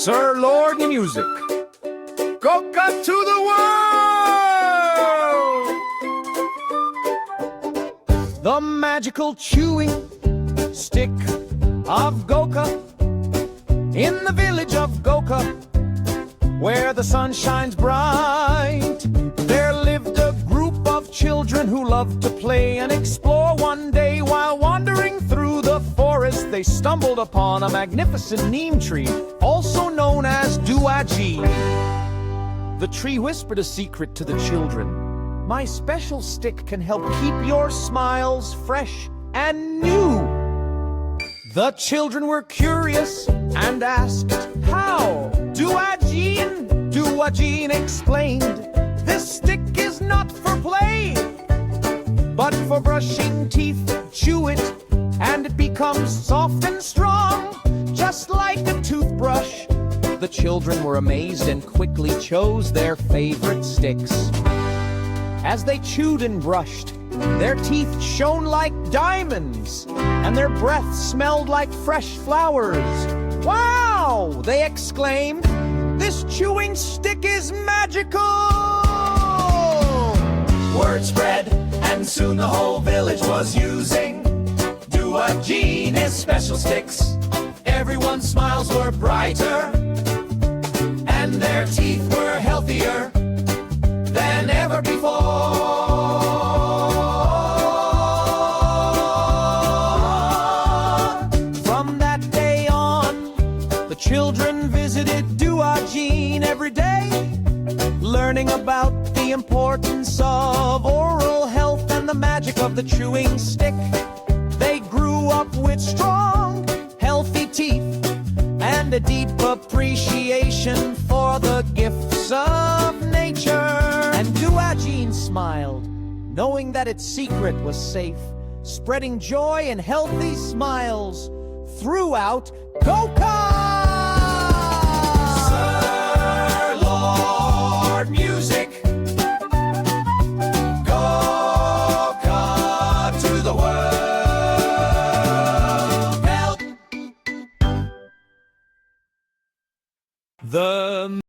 Sir Lordly Music. Goka to the world! The magical chewing stick of Goka. In the village of Goka, where the sun shines bright, there lived a group of children who loved to play and explore. One day, while wandering through the forest, they stumbled upon a magnificent neem tree, also known as Duaji. The tree whispered a secret to the children. "My special stick can help keep your smiles fresh and new." The children were curious and asked, "How?" Duaji explained, "This stick is not for play, but for brushing teeth. Chew it, and it becomes soft and strong, just like a toothbrush." The children were amazed and quickly chose their favorite sticks. As they chewed and brushed, their teeth shone like diamonds, and their breath smelled like fresh flowers. "Wow!" they exclaimed. "This chewing stick is magical!" Word spread, and soon the whole village was using Duaji's special sticks. Everyone's smiles were brighter, and their teeth were healthier than ever before. From that day on, the children visited Duaji every day, learning about the importance of oral health and the magic of the chewing stick. They grew up with strong, healthy teeth and a deep appreciation for the gifts of nature. And Duaji smiled, knowing that its secret was safe, spreading joy and healthy smiles throughout Goka! Sir Lord Music. Goka to the world. Help! The